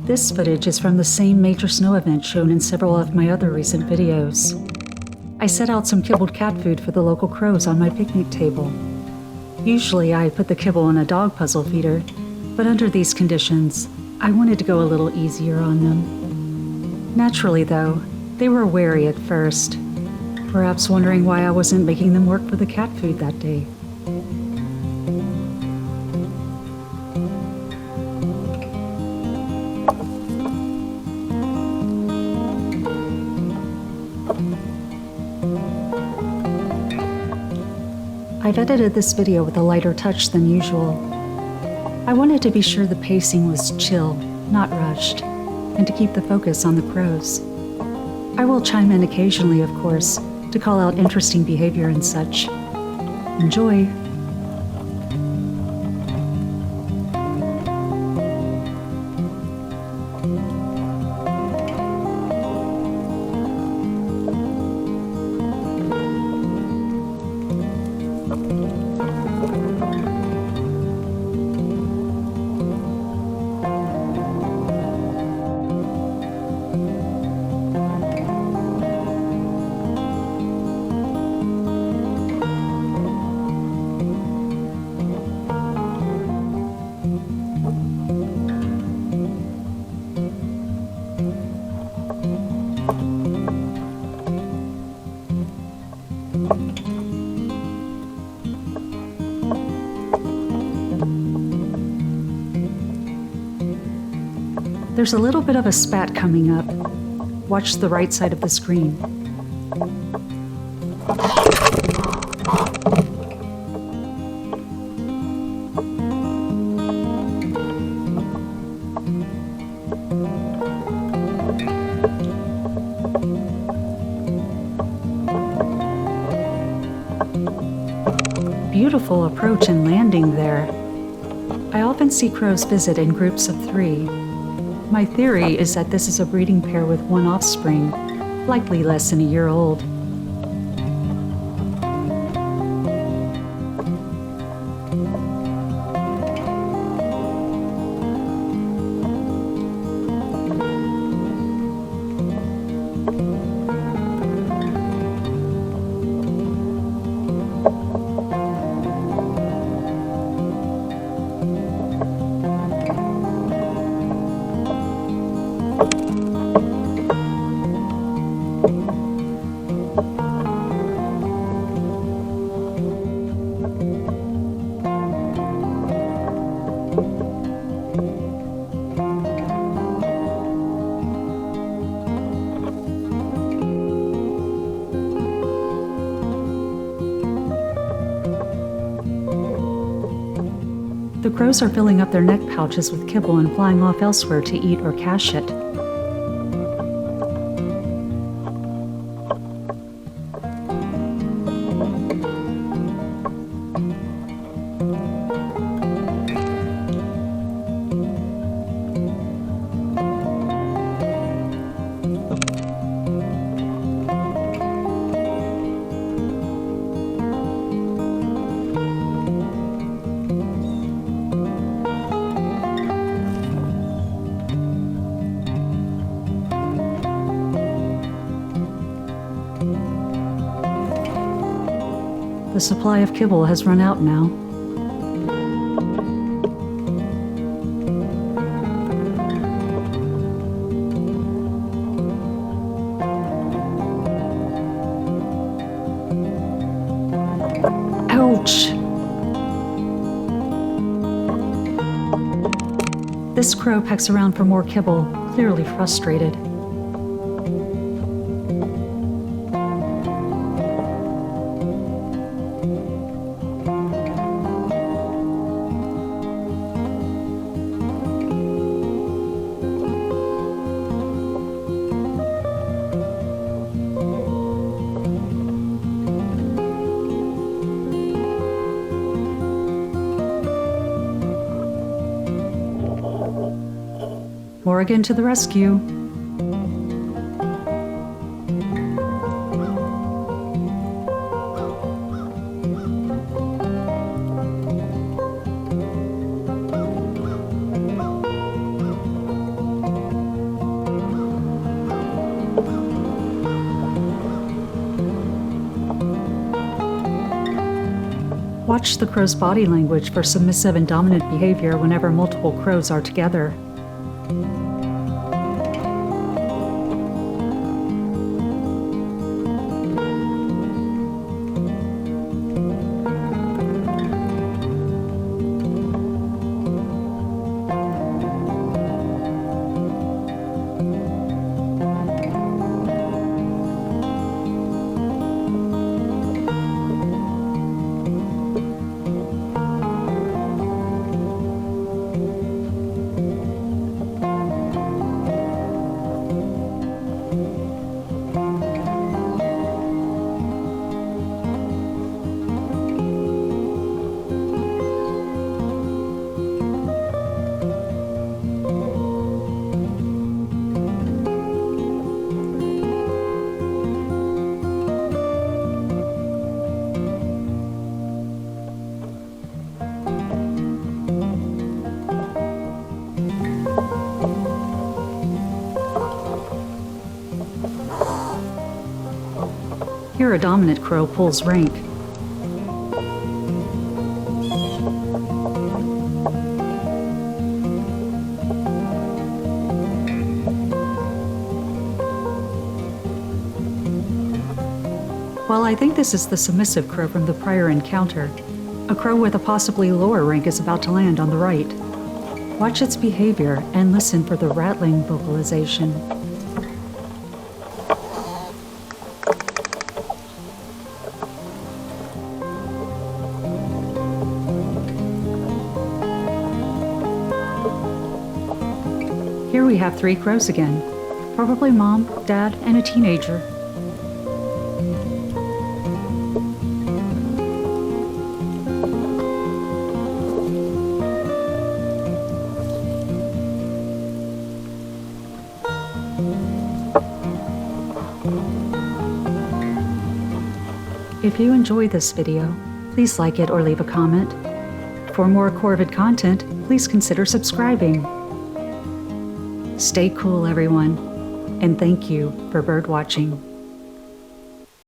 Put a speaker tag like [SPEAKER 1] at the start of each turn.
[SPEAKER 1] This footage is from the same major snow event shown in several of my other recent videos. I set out some kibbled cat food for the local crows on my picnic table. Usually I put the kibble in a dog puzzle feeder, but under these conditions, I wanted to go a little easier on them. Naturally though, they were wary at first, perhaps wondering why I wasn't making them work for the cat food that day. I've edited this video with a lighter touch than usual. I wanted to be sure the pacing was chill, not rushed, and to keep the focus on the crows. I will chime in occasionally, of course, to call out interesting behavior and such. Enjoy! There's a little bit of a spat coming up. Watch the right side of the screen. Beautiful approach and landing there. I often see crows visit in groups of 3. My theory is that this is a breeding pair with one offspring, likely less than a year old. The crows are filling up their neck pouches with kibble and flying off elsewhere to eat or cache it. The supply of kibble has run out now. Ouch! This crow pecks around for more kibble, clearly frustrated. Morrigan to the rescue. Watch the crow's body language for submissive and dominant behavior whenever multiple crows are together. Here a dominant crow pulls rank. While I think this is the submissive crow from the prior encounter, a crow with a possibly lower rank is about to land on the right. Watch its behavior and listen for the rattling vocalization. Here we have 3 crows again, probably mom, dad, and a teenager. If you enjoyed this video, please like it or leave a comment. For more Corvid content, please consider subscribing. Stay cool, everyone, and thank you for birdwatching.